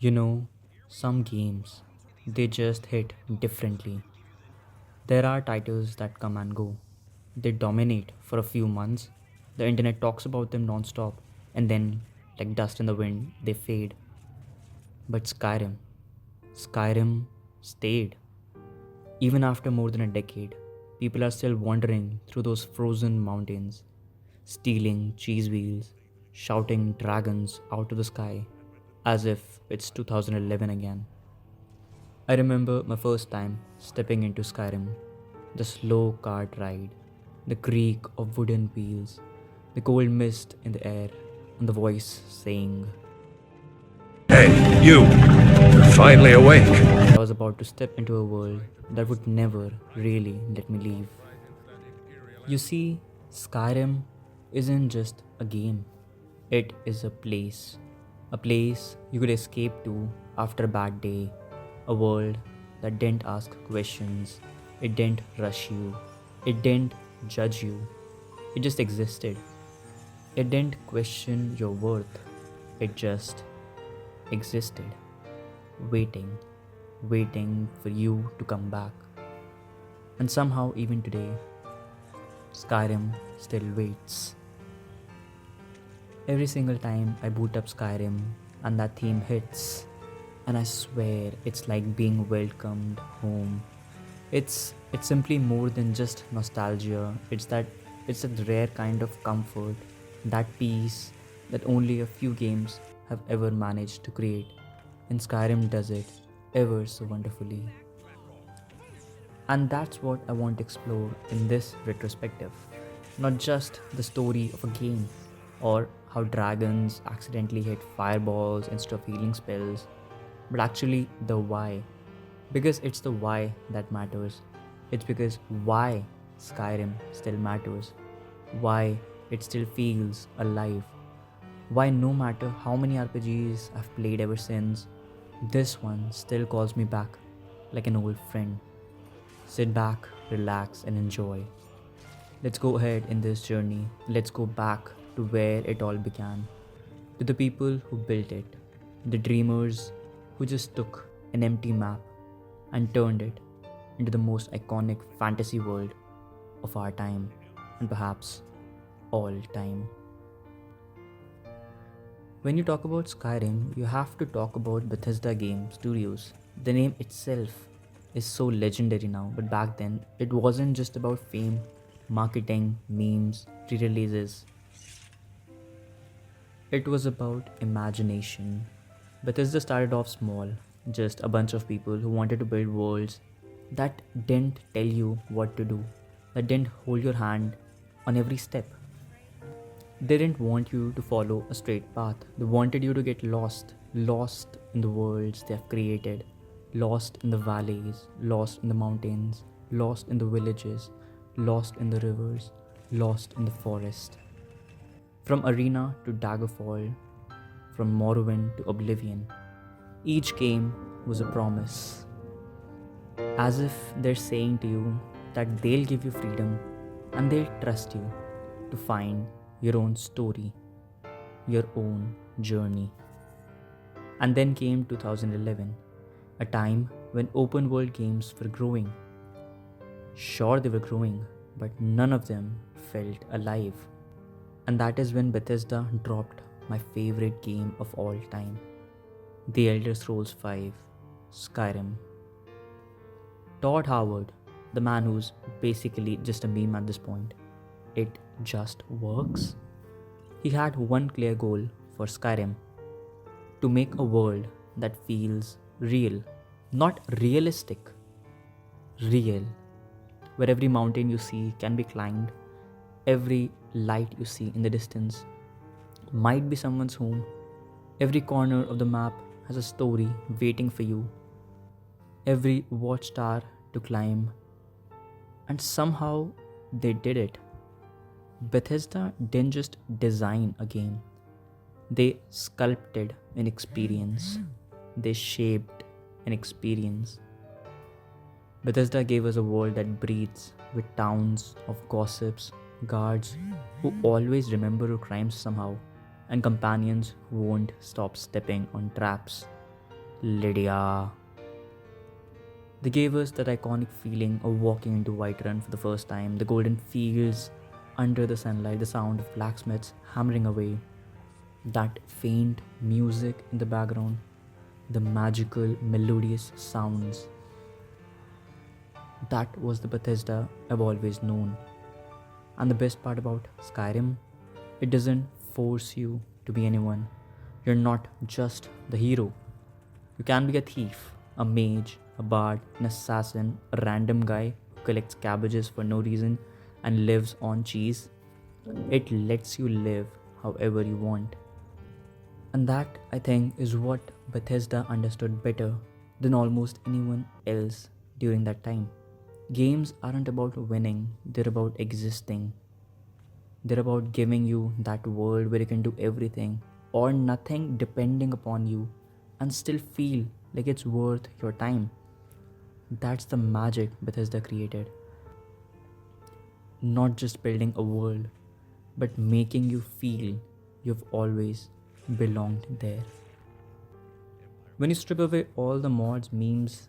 You know, some games, they just hit differently. There are titles that come and go. They dominate for a few months. The internet talks about them non-stop, and then, like dust in the wind, they fade. But Skyrim stayed. Even after more than a decade, people are still wandering through those frozen mountains, stealing cheese wheels, shouting dragons out of the sky, as if it's 2011 again. I remember my first time stepping into Skyrim, the slow cart ride, the creak of wooden wheels, the cold mist in the air, and the voice saying Hey, you! You're finally awake. I was about to step into a world that would never really let me leave. You see, Skyrim isn't just a game, it is a place. A place you could escape to after a bad day. A world that didn't ask questions, it didn't rush you, it didn't judge you, it just existed. It didn't question your worth, it just existed, waiting, waiting for you to come back. And somehow, even today, Skyrim still waits. Every single time I boot up Skyrim and that theme hits, and I swear it's like being welcomed home. It's simply more than just nostalgia. It's a rare kind of comfort, that peace that only a few games have ever managed to create. And Skyrim does it ever so wonderfully. And that's what I want to explore in this retrospective. Not just the story of a game, or how dragons accidentally hit fireballs instead of healing spells, but actually the why. Because it's the why that matters. It's because why Skyrim still matters. Why it still feels alive. Why, no matter how many RPGs I've played ever since, this one still calls me back like an old friend. Sit back, relax, and enjoy. Let's go ahead in this journey. Let's go back to where it all began. To the people who built it. The dreamers who just took an empty map and turned it into the most iconic fantasy world of our time, and perhaps all time. When you talk about Skyrim, you have to talk about Bethesda Game Studios. The name itself is so legendary now, but back then it wasn't just about fame, marketing, memes, re releases. It was about imagination. Bethesda started off small, just a bunch of people who wanted to build worlds that didn't tell you what to do, that didn't hold your hand on every step. They didn't want you to follow a straight path. They wanted you to get lost, lost in the worlds they have created, lost in the valleys, lost in the mountains, lost in the villages, lost in the rivers, lost in the forest. From Arena to Daggerfall, from Morrowind to Oblivion, each game was a promise. As if they're saying to you that they'll give you freedom and they'll trust you to find your own story, your own journey. And then came 2011, a time when open world games were growing. Sure, they were growing, but none of them felt alive. And that is when Bethesda dropped my favorite game of all time, The Elder Scrolls V, Skyrim. Todd Howard, the man who's basically just a meme at this point, it just works. He had one clear goal for Skyrim: to make a world that feels real, not realistic, real, where every mountain you see can be climbed, every light you see in the distance might be someone's home, every corner of the map has a story waiting for you, every watchtower to climb, and somehow they did it. Bethesda didn't just design a game, they sculpted an experience, they shaped an experience. Bethesda gave us a world that breathes with towns of gossips, guards who always remember your crimes somehow, and companions who won't stop stepping on traps. Lydia. They gave us that iconic feeling of walking into Whiterun for the first time, the golden fields under the sunlight, the sound of blacksmiths hammering away, that faint music in the background, the magical, melodious sounds. That was the Bethesda I've always known. And the best part about Skyrim, it doesn't force you to be anyone. You're not just the hero. You can be a thief, a mage, a bard, an assassin, a random guy who collects cabbages for no reason and lives on cheese. It lets you live however you want. And that, I think, is what Bethesda understood better than almost anyone else during that time. Games aren't about winning, they're about existing. They're about giving you that world where you can do everything or nothing depending upon you and still feel like it's worth your time. That's the magic Bethesda created. Not just building a world, but making you feel you've always belonged there. When you strip away all the mods, memes,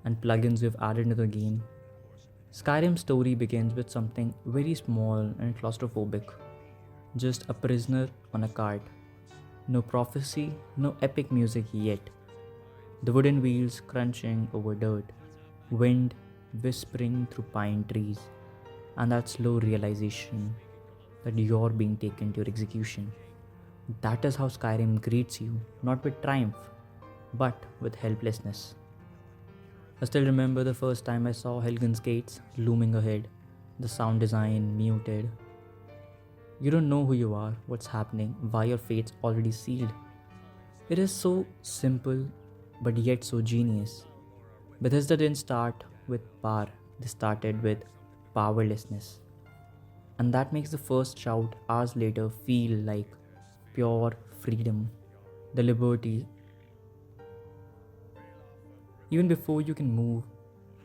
and plugins we've added into the game, Skyrim's story begins with something very small and claustrophobic. Just a prisoner on a cart. No prophecy, no epic music yet. The wooden wheels crunching over dirt, wind whispering through pine trees, and that slow realization that you're being taken to your execution. That is how Skyrim greets you, not with triumph, but with helplessness. I still remember the first time I saw Helgen's gates looming ahead, the sound design muted. You don't know who you are, what's happening, why your fate's already sealed. It is so simple, but yet so genius. Bethesda didn't start with power, they started with powerlessness. And that makes the first shout hours later feel like pure freedom, the liberty. Even before you can move,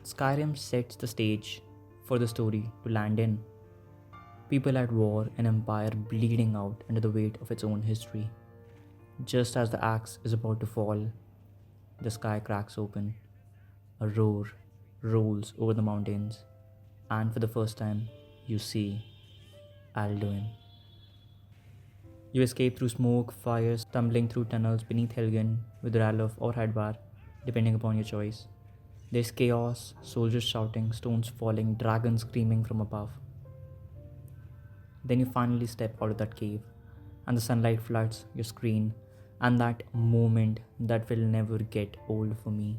Skyrim sets the stage for the story to land in. People at war, an empire bleeding out under the weight of its own history. Just as the axe is about to fall, the sky cracks open. A roar rolls over the mountains, and for the first time, you see Alduin. You escape through smoke, fire, stumbling through tunnels beneath Helgen with Ralof or Hadvar, depending upon your choice. There's chaos, soldiers shouting, stones falling, dragons screaming from above. Then you finally step out of that cave, and the sunlight floods your screen, and that moment that will never get old for me.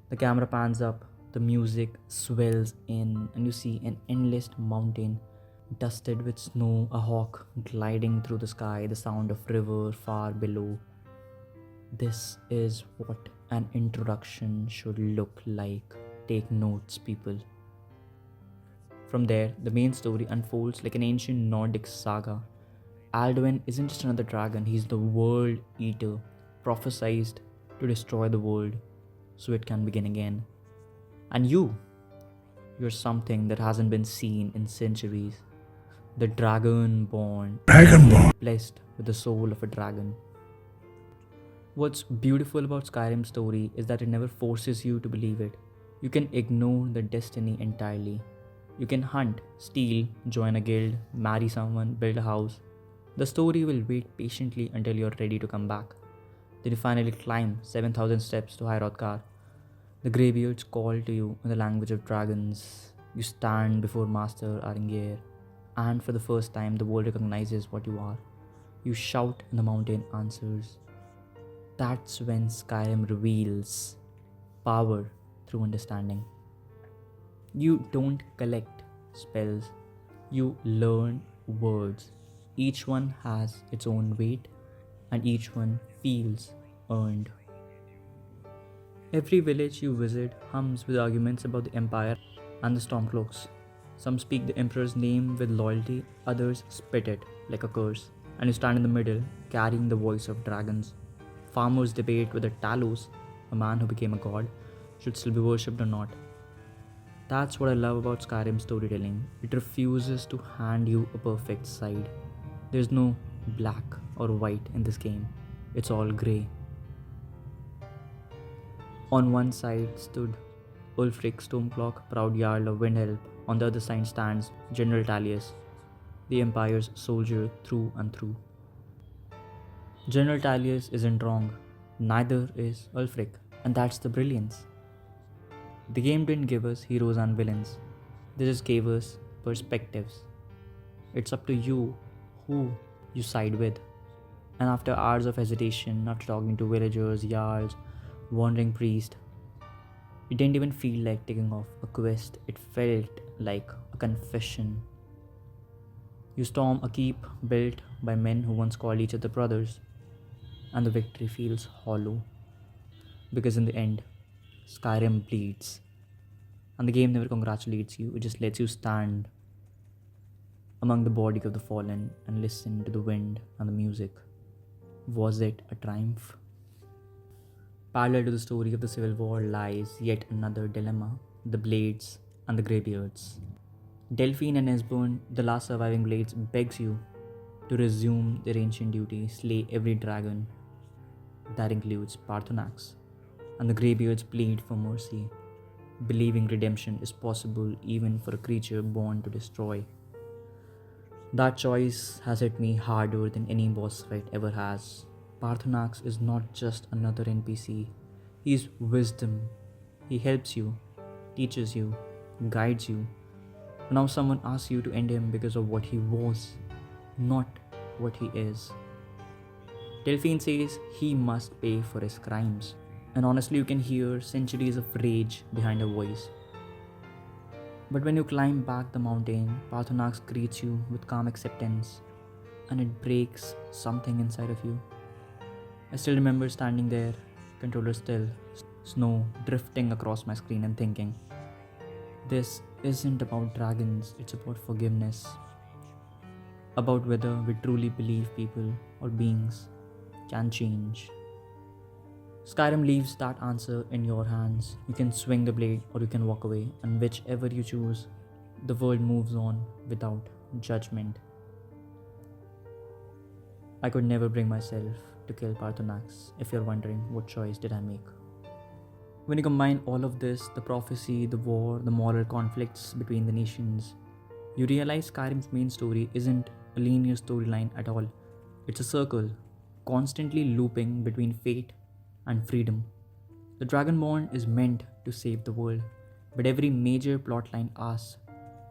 The camera pans up, the music swells in, and you see an endless mountain dusted with snow, a hawk gliding through the sky, the sound of river far below. This is what an introduction should look like. Take notes, people. From there, the main story unfolds like an ancient Nordic saga. Alduin isn't just another dragon, he's the world eater, prophesied to destroy the world so it can begin again. And you're something that hasn't been seen in centuries. The Dragonborn. blessed with the soul of a dragon. What's beautiful about Skyrim's story is that it never forces you to believe it. You can ignore the destiny entirely. You can hunt, steal, join a guild, marry someone, build a house. The story will wait patiently until you're ready to come back. Then you finally climb 7,000 steps to High Hrothgar. The greybeards call to you in the language of dragons. You stand before Master Aringir, and for the first time the world recognizes what you are. You shout and the mountain answers. That's when Skyrim reveals power through understanding. You don't collect spells, you learn words. Each one has its own weight, and each one feels earned. Every village you visit hums with arguments about the Empire and the Stormcloaks. Some speak the Emperor's name with loyalty, others spit it like a curse, and you stand in the middle, carrying the voice of dragons. Farmers debate whether Talos, a man who became a god, should still be worshipped or not. That's what I love about Skyrim storytelling. It refuses to hand you a perfect side. There's no black or white in this game. It's all grey. On one side stood Ulfric Stormcloak, proud Jarl of Windhelm. On the other side stands General Talius, the Empire's soldier through and through. General Talius isn't wrong, neither is Ulfric, and that's the brilliance. The game didn't give us heroes and villains, they just gave us perspectives. It's up to you who you side with. And after hours of hesitation, after talking to villagers, jarls, wandering priests, it didn't even feel like taking off a quest, it felt like a confession. You storm a keep built by men who once called each other brothers, and the victory feels hollow. Because in the end, Skyrim bleeds, and the game never congratulates you, it just lets you stand among the body of the fallen and listen to the wind and the music. Was it a triumph? Parallel to the story of the Civil War lies yet another dilemma: the Blades and the Greybeards. Delphine and Esbern, the last surviving Blades, begs you to resume their ancient duty, slay every dragon. That includes Parthenax. And the Greybeards plead for mercy, believing redemption is possible even for a creature born to destroy. That choice has hit me harder than any boss fight ever has. Parthenax is not just another NPC, he is wisdom. He helps you, teaches you, guides you. Now someone asks you to end him because of what he was, not what he is. Delphine says he must pay for his crimes, and honestly, you can hear centuries of rage behind her voice. But when you climb back the mountain, Parthenax greets you with calm acceptance, and it breaks something inside of you. I still remember standing there, controller still, snow drifting across my screen, and thinking, this isn't about dragons, it's about forgiveness. About whether we truly believe people or beings can change. Skyrim leaves that answer in your hands. You can swing the blade or you can walk away, and whichever you choose, the world moves on without judgment. I could never bring myself to kill Parthenax, if you're wondering what choice did I make. When you combine all of this, the prophecy, the war, the moral conflicts between the nations, you realize Skyrim's main story isn't a linear storyline at all. It's a circle, constantly looping between fate and freedom. The Dragonborn is meant to save the world, but every major plotline asks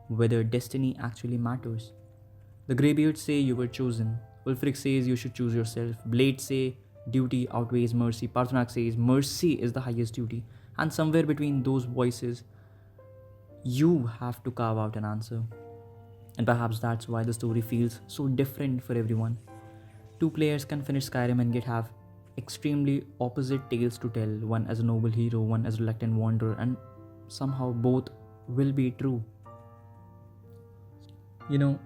whether destiny actually matters. The Greybeards say you were chosen, Ulfric says you should choose yourself, Blades say duty outweighs mercy, Parthenax says mercy is the highest duty, and somewhere between those voices, you have to carve out an answer. And perhaps that's why the story feels so different for everyone. Two players can finish Skyrim and yet have extremely opposite tales to tell, one as a noble hero, one as a reluctant wanderer, and somehow both will be true. You know,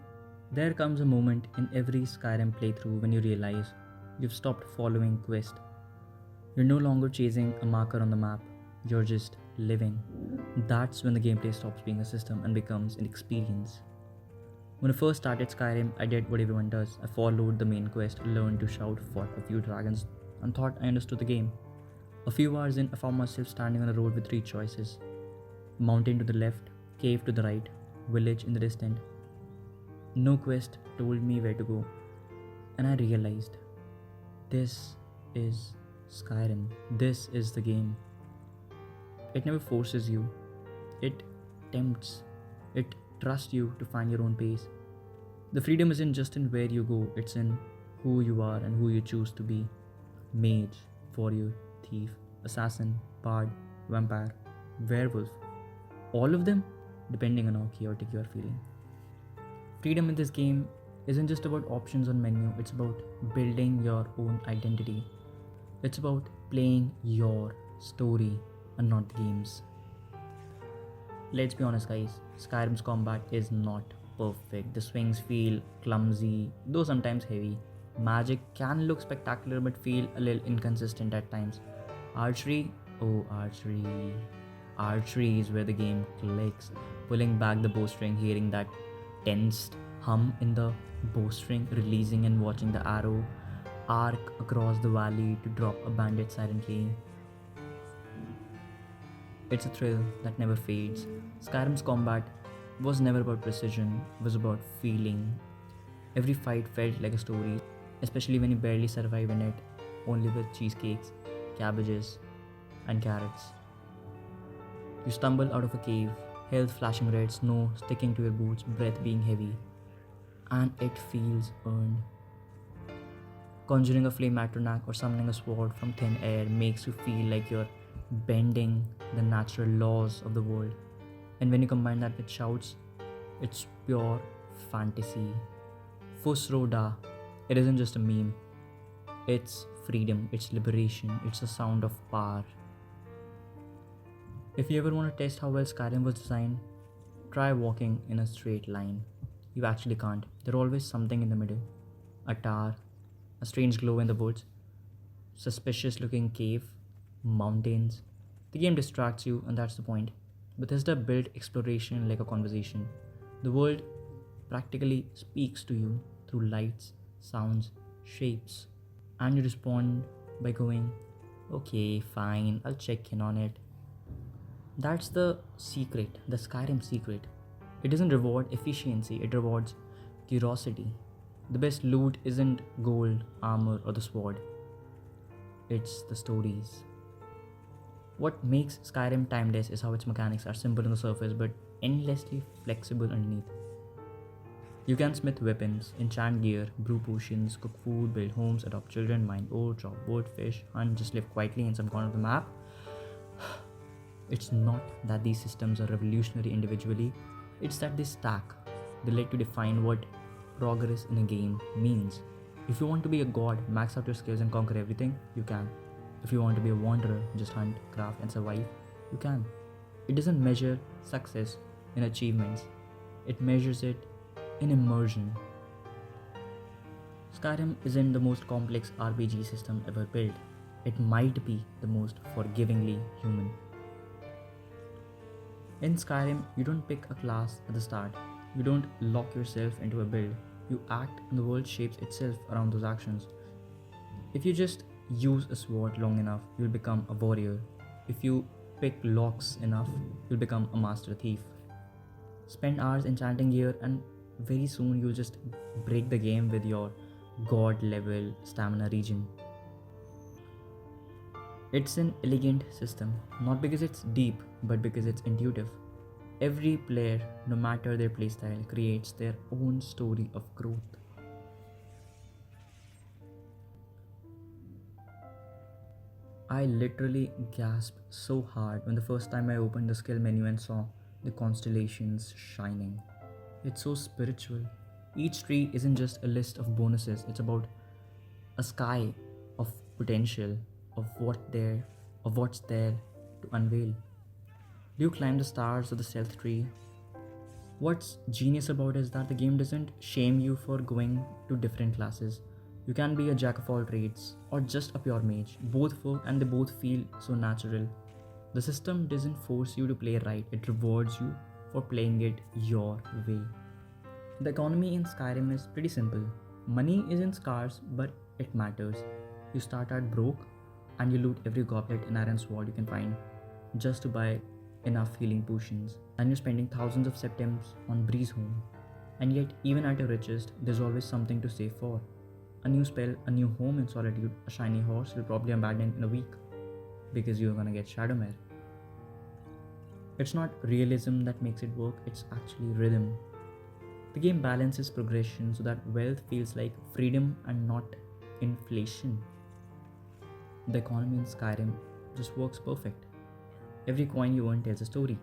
there comes a moment in every Skyrim playthrough when you realize you've stopped following quest. You're no longer chasing a marker on the map, you're just living. That's when the gameplay stops being a system and becomes an experience. When I first started Skyrim, I did what everyone does. I followed the main quest, learned to shout, fought a few dragons, and thought I understood the game. A few hours in, I found myself standing on a road with three choices: mountain to the left, cave to the right, village in the distance. No quest told me where to go, and I realized this is Skyrim. This is the game. It never forces you, it tempts, it trusts you to find your own pace. The freedom isn't just in where you go, it's in who you are and who you choose to be. Mage, warrior, thief, assassin, bard, vampire, werewolf. All of them depending on how chaotic you are feeling. Freedom in this game isn't just about options on menu, it's about building your own identity. It's about playing your story and not the game's. Let's be honest guys, Skyrim's combat is not perfect. The swings feel clumsy, though sometimes heavy. Magic can look spectacular but feel a little inconsistent at times. Archery, oh archery. Archery is where the game clicks. Pulling back the bowstring, hearing that tensed hum in the bowstring, releasing and watching the arrow arc across the valley to drop a bandit silently. It's a thrill that never fades. Skyrim's combat was never about precision, it was about feeling. Every fight felt like a story, especially when you barely survive in it, only with cheesecakes, cabbages, and carrots. You stumble out of a cave, health flashing red, snow sticking to your boots, breath being heavy, and it feels earned. Conjuring a flame atronach or summoning a sword from thin air makes you feel like you're bending the natural laws of the world. And when you combine that with shouts, it's pure fantasy. Fusroda, it isn't just a meme, it's freedom, it's liberation, it's a sound of power. If you ever want to test how well Skyrim was designed, try walking in a straight line. You actually can't. There's always something in the middle. A tower, a strange glow in the woods, suspicious looking cave, mountains. The game distracts you, and that's the point. Bethesda built exploration like a conversation. The world practically speaks to you through lights, sounds, shapes, and you respond by going, okay, fine, I'll check in on it. That's the secret, the Skyrim secret. It doesn't reward efficiency, it rewards curiosity. The best loot isn't gold, armor, or the sword, it's the stories. What makes Skyrim timeless is how its mechanics are simple on the surface but endlessly flexible underneath. You can smith weapons, enchant gear, brew potions, cook food, build homes, adopt children, mine ore, chop wood, fish, hunt, just live quietly in some corner of the map. It's not that these systems are revolutionary individually, it's that they stack. They let you define what progress in a game means. If you want to be a god, max out your skills and conquer everything, you can. If you want to be a wanderer, just hunt, craft, and survive, you can. It doesn't measure success in achievements, it measures it in immersion. Skyrim isn't the most complex RPG system ever built. It might be the most forgivingly human. In Skyrim, you don't pick a class at the start. You don't lock yourself into a build. You act and the world shapes itself around those actions. If you just use a sword long enough, you'll become a warrior. If you pick locks enough, you'll become a master thief. Spend hours enchanting gear and very soon you'll just break the game with your god level stamina regen. It's an elegant system, not because it's deep, but because it's intuitive. Every player, no matter their playstyle, creates their own story of growth. I literally gasped so hard when the first time I opened the skill menu and saw the constellations shining. It's so spiritual. Each tree isn't just a list of bonuses, it's about a sky of potential, of what's there to unveil. Do you climb the stars or the stealth tree? What's genius about it is that the game doesn't shame you for going to different classes. You can be a jack of all trades or just a pure mage. Both work and they both feel so natural. The system doesn't force you to play right, it rewards you for playing it your way. The economy in Skyrim is pretty simple. Money isn't scarce, but it matters. You start out broke and you loot every goblet and iron sword you can find just to buy enough healing potions. And you're spending thousands of septims on Breeze Home. And yet, even at your richest, there's always something to save for. A new spell, a new home in Solitude, a shiny horse you'll probably abandon in a week because you're gonna get Shadowmare. It's not realism that makes it work, it's actually rhythm. The game balances progression so that wealth feels like freedom and not inflation. The economy in Skyrim just works perfect. Every coin you earn tells a story.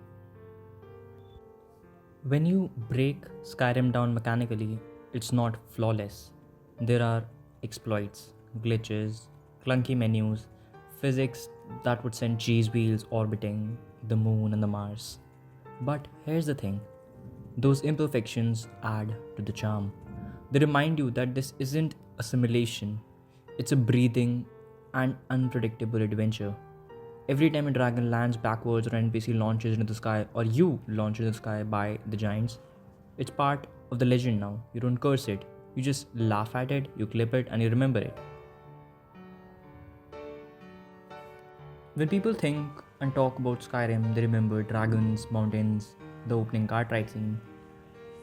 When you break Skyrim down mechanically, it's not flawless. There are exploits, glitches, clunky menus, physics that would send cheese wheels orbiting the moon and the Mars. But here's the thing, those imperfections add to the charm. They remind you that this isn't a simulation, it's a breathing and unpredictable adventure. Every time a dragon lands backwards or an NPC launches into the sky or you launch into the sky by the giants, it's part of the legend now. You don't curse it, you just laugh at it, you clip it and you remember it. When people think and talk about Skyrim, they remember dragons, mountains, the opening cart ride scene.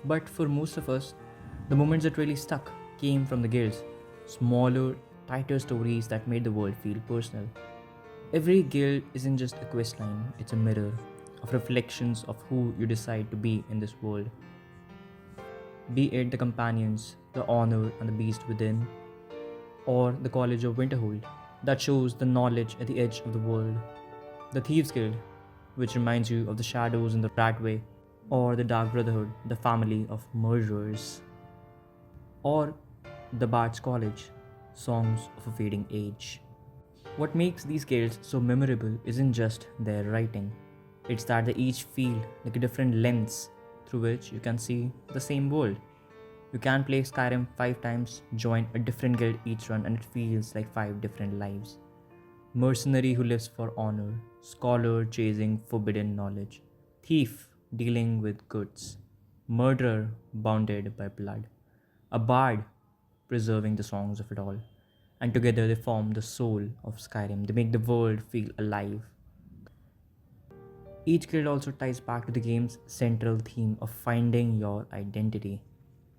But for most of us, the moments that really stuck came from the guilds. Smaller, tighter stories that made the world feel personal. Every guild isn't just a quest line, it's a mirror of reflections of who you decide to be in this world. Be it the companions, the honor and the beast within, or the College of Winterhold that shows the knowledge at the edge of the world. The Thieves Guild, which reminds you of the shadows in the Ratway, or the Dark Brotherhood, the family of murderers, or the Bard's College, songs of a fading age. What makes these guilds so memorable isn't just their writing, it's that they each feel like a different lens through which you can see the same world. You can play Skyrim 5 times, join a different guild each run, and it feels like 5 different lives. Mercenary who lives for honor, scholar chasing forbidden knowledge, thief dealing with goods, murderer bounded by blood, a bard preserving the songs of it all. And together they form the soul of Skyrim. They make the world feel alive. Each guild also ties back to the game's central theme of finding your identity.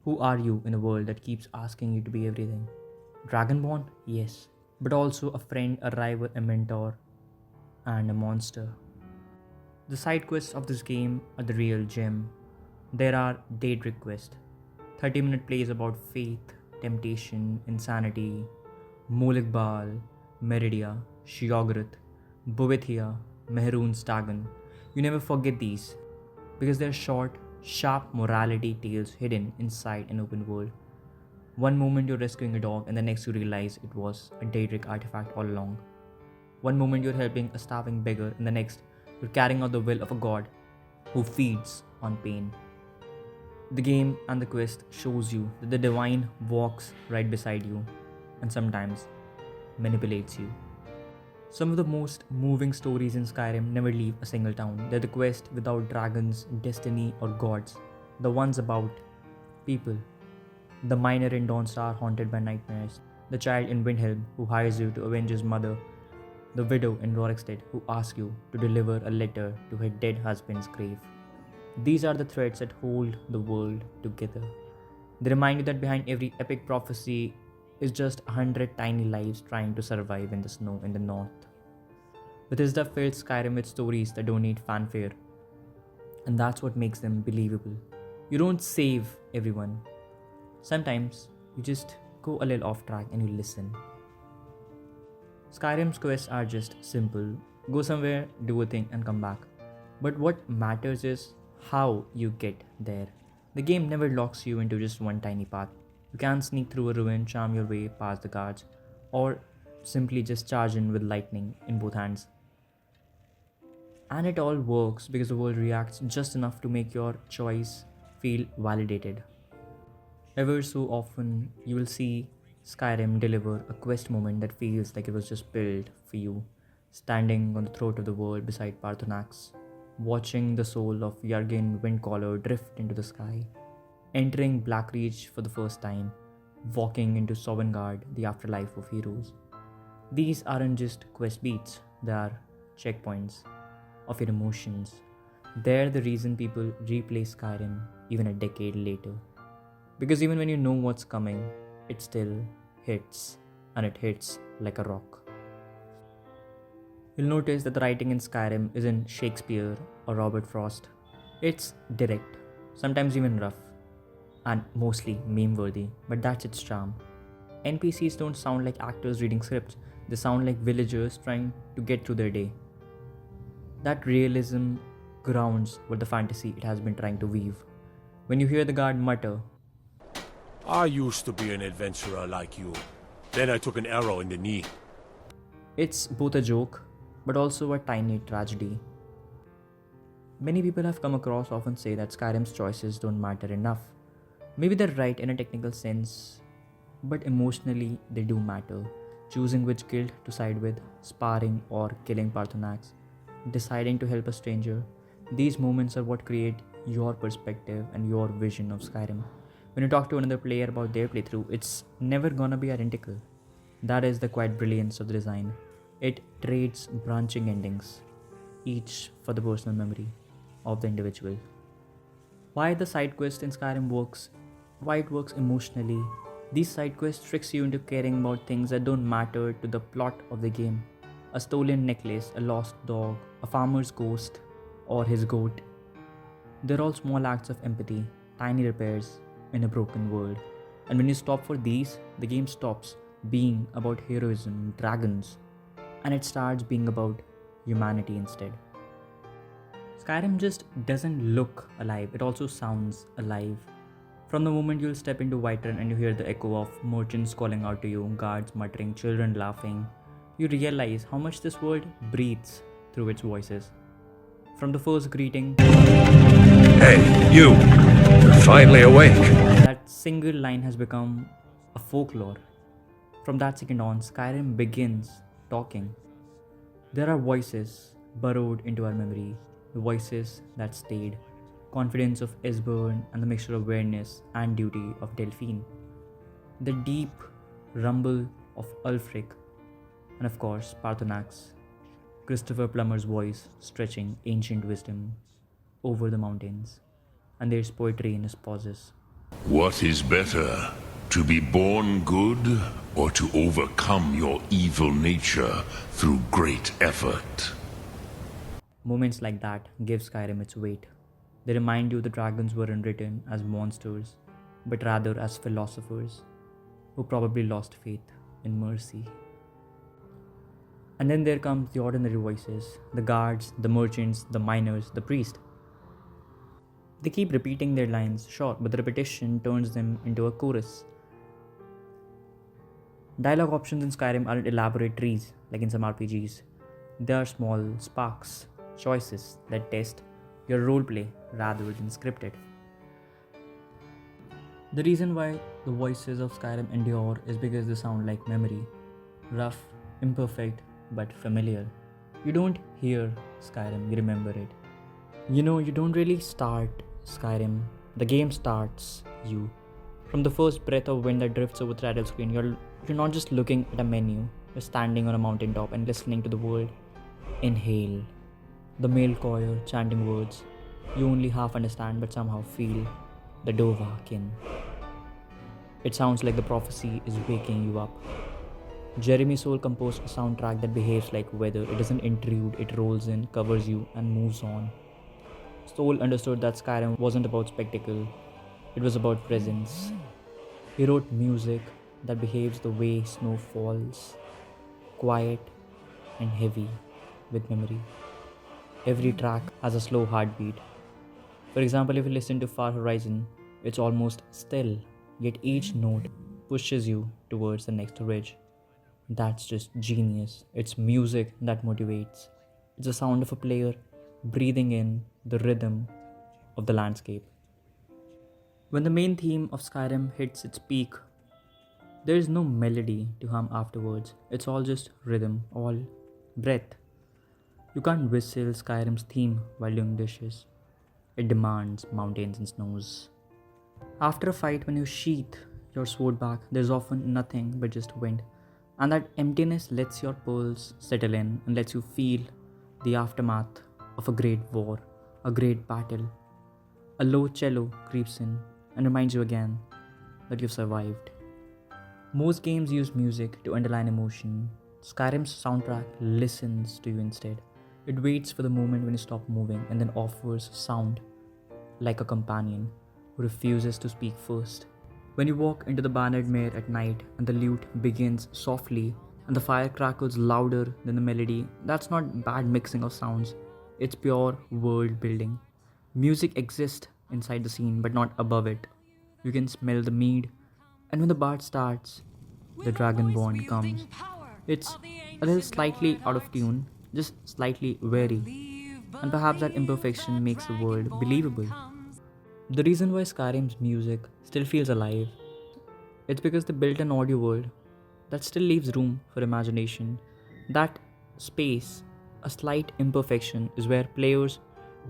Who are you in a world that keeps asking you to be everything? Dragonborn? Yes. But also a friend, a rival, a mentor, and a monster. The side quests of this game are the real gem. There are Daedric quests, 30-minute plays about faith, temptation, insanity, Molik Baal, Meridia, Sheogorath, Bovithia, Mehrunes Dagon. You never forget these because they're short, sharp morality tales hidden inside an open world. One moment you're rescuing a dog, and the next you realize it was a Daedric artifact all along. One moment you're helping a starving beggar, and the next you're carrying out the will of a god who feeds on pain. The game and the quest shows you that the divine walks right beside you and sometimes manipulates you. Some of the most moving stories in Skyrim never leave a single town. They're the quest without dragons, destiny, or gods. The ones about people. The miner in Dawnstar haunted by nightmares. The child in Windhelm who hires you to avenge his mother. The widow in Rorikstead who asks you to deliver a letter to her dead husband's grave. These are the threads that hold the world together. They remind you that behind every epic prophecy is just 100 tiny lives trying to survive in the snow in the north. Bethesda filled Skyrim with stories that don't need fanfare, and that's what makes them believable. You don't save everyone. Sometimes you just go a little off track and you listen. Skyrim's quests are just simple. Go somewhere, do a thing, and come back. But what matters is how you get there. The game never locks you into just one tiny path. You can sneak through a ruin, charm your way past the guards, or simply just charge in with lightning in both hands. And it all works because the world reacts just enough to make your choice feel validated. Ever so often, you will see Skyrim deliver a quest moment that feels like it was just built for you, standing on the throat of the world beside Parthenax, watching the soul of Jurgen Windcaller drift into the sky, entering Blackreach for the first time, walking into Sovngarde, the afterlife of heroes. These aren't just quest beats, they are checkpoints of your emotions. They're the reason people replay Skyrim even a decade later. Because even when you know what's coming, it still hits, and it hits like a rock. You'll notice that the writing in Skyrim isn't Shakespeare or Robert Frost. It's direct, sometimes even rough, and mostly meme-worthy, but that's its charm. NPCs don't sound like actors reading scripts, they sound like villagers trying to get through their day. That realism grounds what the fantasy it has been trying to weave. When you hear the guard mutter, I used to be an adventurer like you. Then I took an arrow in the knee. it's both a joke, but also a tiny tragedy. Many people I've come across often say that Skyrim's choices don't matter enough. Maybe they're right in a technical sense, but emotionally they do matter. Choosing which guild to side with, sparring or killing Parthenax, deciding to help a stranger. These moments are what create your perspective and your vision of Skyrim. When you talk to another player about their playthrough, it's never gonna be identical. That is the quiet brilliance of the design. It trades branching endings, each for the personal memory of the individual. Why the side quest in Skyrim works, why it works emotionally. These side quests tricks you into caring about things that don't matter to the plot of the game. A stolen necklace, a lost dog, a farmer's ghost, or his goat. They're all small acts of empathy, tiny repairs in a broken world. And when you stop for these, the game stops being about heroism, dragons, and it starts being about humanity instead. Skyrim just doesn't look alive, it also sounds alive. From the moment you'll step into Whiterun and you hear the echo of merchants calling out to you, guards muttering, children laughing, you realize how much this world breathes through its voices. From the first greeting, Hey, you! You're finally awake. that single line has become a folklore. From that second on, Skyrim begins talking. There are voices burrowed into our memory, the voices that stayed, confidence of Esbern and the mixture of awareness and duty of Delphine, the deep rumble of Ulfric, and of course Parthenax, Christopher Plummer's voice stretching ancient wisdom over the mountains, and there's poetry in his pauses. What is better, to be born good or to overcome your evil nature through great effort? Moments like that give Skyrim its weight. They remind you the dragons weren't written as monsters, but rather as philosophers who probably lost faith in mercy. And then there comes the ordinary voices, the guards, the merchants, the miners, the priest. They keep repeating their lines, sure, but the repetition turns them into a chorus. Dialogue options in Skyrim aren't elaborate trees like in some RPGs. They are small sparks, choices that test your roleplay rather than scripted. The reason why the voices of Skyrim endure is because they sound like memory. Rough, imperfect, but familiar. You don't hear Skyrim, you remember it. You don't really start Skyrim. The game starts you. From the first breath of wind that drifts over the title screen, you're not just looking at a menu. You're standing on a mountaintop and listening to the world inhale. The male choir chanting words you only half understand but somehow feel. The Dovahkin. It sounds like the prophecy is waking you up. Jeremy Soule composed a soundtrack that behaves like weather. It doesn't intrude, it rolls in, covers you, and moves on. Soule understood that Skyrim wasn't about spectacle, it was about presence. He wrote music that behaves the way snow falls, quiet and heavy with memory. Every track has a slow heartbeat. For example, if you listen to Far Horizon, it's almost still, yet each note pushes you towards the next ridge. That's just genius. It's music that motivates. It's the sound of a player breathing in the rhythm of the landscape. When the main theme of Skyrim hits its peak, there is no melody to hum afterwards. It's all just rhythm, all breath. You can't whistle Skyrim's theme while doing dishes. It demands mountains and snows. After a fight, when you sheath your sword back, there's often nothing but just wind. And that emptiness lets your pulse settle in and lets you feel the aftermath of a great war, a great battle. A low cello creeps in and reminds you again that you've survived. Most games use music to underline emotion. Skyrim's soundtrack listens to you instead. It waits for the moment when you stop moving and then offers sound like a companion who refuses to speak first. When you walk into the Bannered Mare at night and the lute begins softly and the fire crackles louder than the melody, that's not bad mixing of sounds. It's pure world building. Music exists inside the scene but not above it. You can smell the mead, and when the bard starts, the dragonborn comes. It's a little slightly out of tune, just slightly wary, and perhaps that imperfection makes the world believable. The reason why Skyrim's music still feels alive, it's because they built an audio world that still leaves room for imagination. That space, a slight imperfection, is where players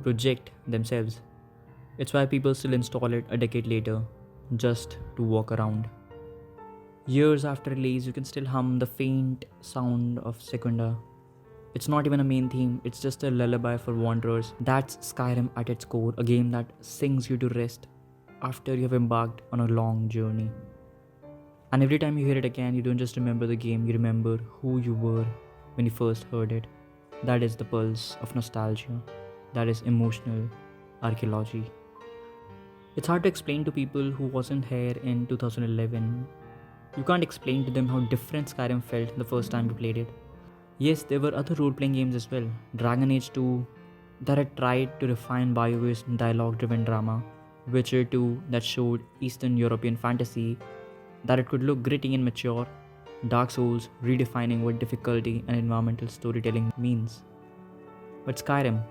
project themselves. It's why people still install it a decade later, just to walk around. Years after release, you can still hum the faint sound of Secunda. It's not even a main theme, it's just a lullaby for wanderers. That's Skyrim at its core, a game that sings you to rest after you have embarked on a long journey. And every time you hear it again, you don't just remember the game, you remember who you were when you first heard it. That is the pulse of nostalgia. That is emotional archaeology. It's hard to explain to people who wasn't here in 2011. You can't explain to them how different Skyrim felt the first time you played it. Yes, there were other role-playing games as well. Dragon Age 2 that had tried to refine BioWare's dialogue-driven drama. Witcher 2 that showed Eastern European fantasy that it could look gritty and mature. Dark Souls redefining what difficulty and environmental storytelling means. But Skyrim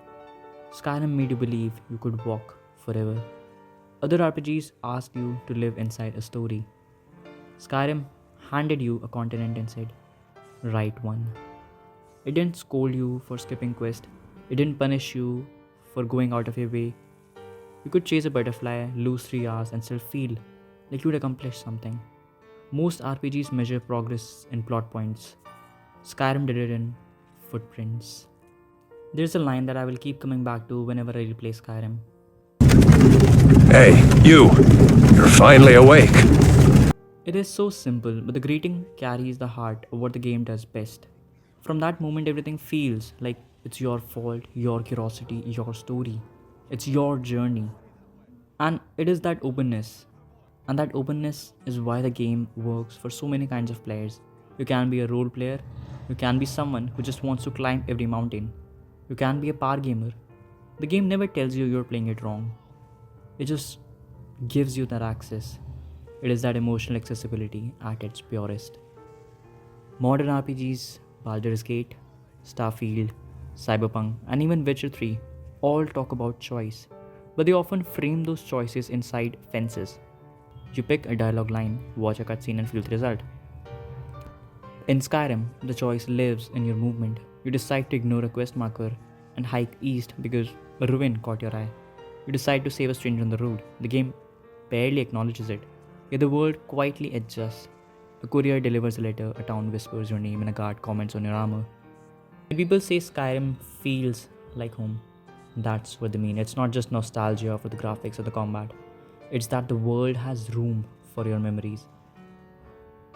made you believe you could walk forever. Other RPGs asked you to live inside a story. Skyrim handed you a continent and said, write one. It didn't scold you for skipping quest. It didn't punish you for going out of your way. You could chase a butterfly, lose 3 hours and still feel like you'd accomplished something. Most RPGs measure progress in plot points. Skyrim did it in footprints. There's a line that I will keep coming back to whenever I replay Skyrim. Hey, you! You're finally awake! It is so simple, but the greeting carries the heart of what the game does best. From that moment, everything feels like it's your fault, your curiosity, your story. It's your journey. And it is that openness. And that openness is why the game works for so many kinds of players. You can be a role player, you can be someone who just wants to climb every mountain. You can be a power gamer. The game never tells you you're playing it wrong. It just gives you that access. It is that emotional accessibility at its purest. Modern RPGs, Baldur's Gate, Starfield, Cyberpunk, and even Witcher 3 all talk about choice, but they often frame those choices inside fences. You pick a dialogue line, watch a cutscene, and feel the result. In Skyrim, the choice lives in your movement. You decide to ignore a quest marker and hike east because a ruin caught your eye. You decide to save a stranger on the road. The game barely acknowledges it, yet the world quietly adjusts. A courier delivers a letter, a town whispers your name, and a guard comments on your armor. When people say Skyrim feels like home, that's what they mean. It's not just nostalgia for the graphics or the combat. It's that the world has room for your memories.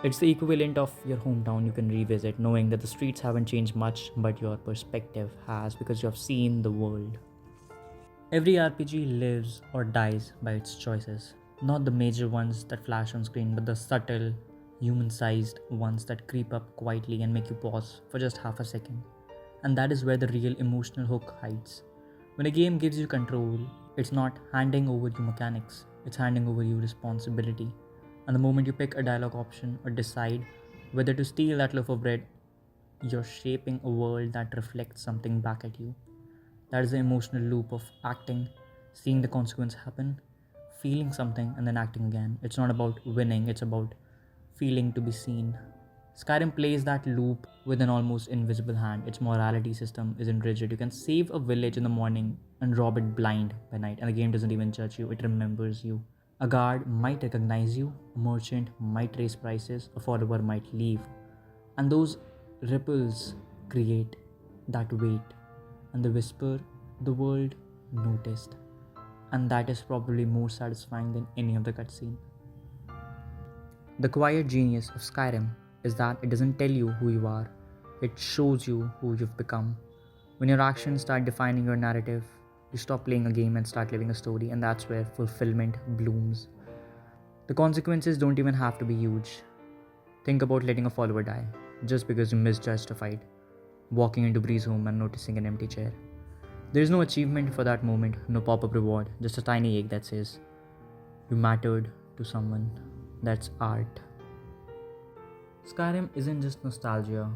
It's the equivalent of your hometown you can revisit, knowing that the streets haven't changed much, but your perspective has because you have seen the world. Every RPG lives or dies by its choices. Not the major ones that flash on screen, but the subtle, human-sized ones that creep up quietly and make you pause for just half a second. And that is where the real emotional hook hides. When a game gives you control, it's not handing over you mechanics, it's handing over you responsibility. And the moment you pick a dialogue option or decide whether to steal that loaf of bread, you're shaping a world that reflects something back at you. That is the emotional loop of acting, seeing the consequence happen, feeling something, and then acting again. It's not about winning, it's about feeling to be seen. Skyrim plays that loop with an almost invisible hand. Its morality system isn't rigid. You can save a village in the morning and rob it blind by night, and the game doesn't even judge you, it remembers you. A guard might recognize you, a merchant might raise prices, a follower might leave. And those ripples create that weight. And the whisper, the world noticed. And that is probably more satisfying than any of the cutscene. The quiet genius of Skyrim is that it doesn't tell you who you are, it shows you who you've become. When your actions start defining your narrative, you stop playing a game and start living a story, and that's where fulfillment blooms. The consequences don't even have to be huge. Think about letting a follower die, just because you misjudged a fight, walking into Bree's home and noticing an empty chair. There is no achievement for that moment, no pop-up reward, just a tiny egg that says, you mattered to someone. That's art. Skyrim isn't just nostalgia,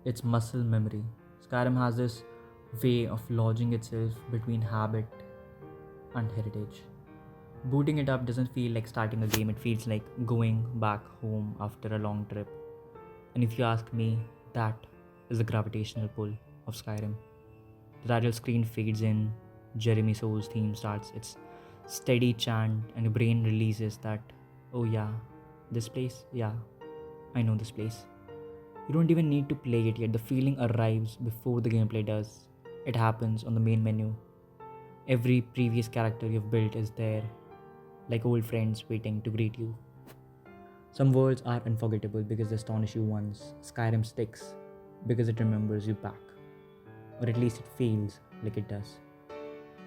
it's muscle memory. Skyrim has this way of lodging itself between habit and heritage. Booting it up doesn't feel like starting a game, it feels like going back home after a long trip. And if you ask me, that is the gravitational pull of Skyrim. The title screen fades in, Jeremy Soule's theme starts its steady chant, and your brain releases that, oh yeah, this place, yeah, I know this place. You don't even need to play it yet. The feeling arrives before the gameplay does. It happens on the main menu. Every previous character you've built is there, like old friends waiting to greet you. Some worlds are unforgettable because they astonish you once. Skyrim sticks because it remembers you back. Or at least it feels like it does.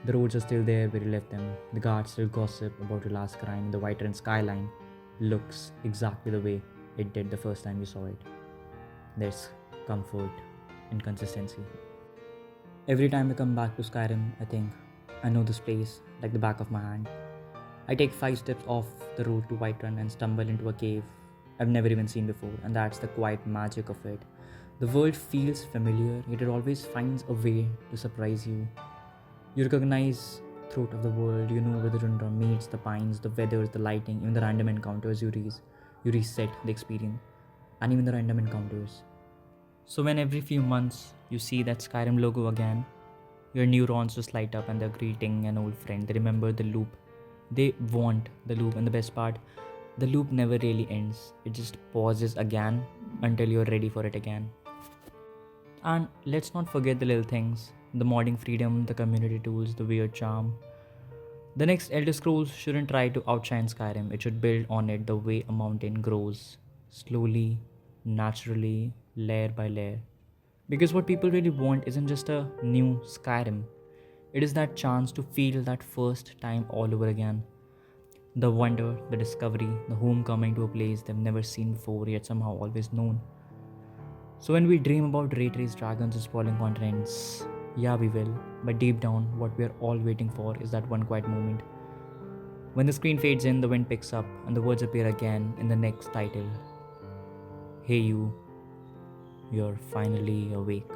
The roads are still there where you left them. The guards still gossip about your last crime. The Whiterun skyline looks exactly the way it did the first time you saw it. There's comfort and consistency. Every time I come back to Skyrim, I think, I know this place like the back of my hand. I take 5 steps off the road to Whiterun and stumble into a cave I've never even seen before, and that's the quiet magic of it. The world feels familiar, yet it always finds a way to surprise you. You recognize throat of the world, you know where the tundra meets the pines, the weathers, the lighting, even the random encounters you reset the experience, and even the random encounters. So when every few months you see that Skyrim logo again, your neurons just light up and they're greeting an old friend. They remember the loop. They want the loop, and the best part, the loop never really ends. It just pauses again until you're ready for it again. And let's not forget the little things, the modding freedom, the community tools, the weird charm. The next Elder Scrolls shouldn't try to outshine Skyrim, it should build on it the way a mountain grows, slowly, naturally, layer by layer. Because what people really want isn't just a new Skyrim, it is that chance to feel that first time all over again. The wonder, the discovery, the homecoming to a place they've never seen before yet somehow always known. So when we dream about ray traced dragons and sprawling continents, yeah we will, but deep down what we're all waiting for is that one quiet moment. When the screen fades in, the wind picks up, and the words appear again in the next title. Hey you, you're finally awake.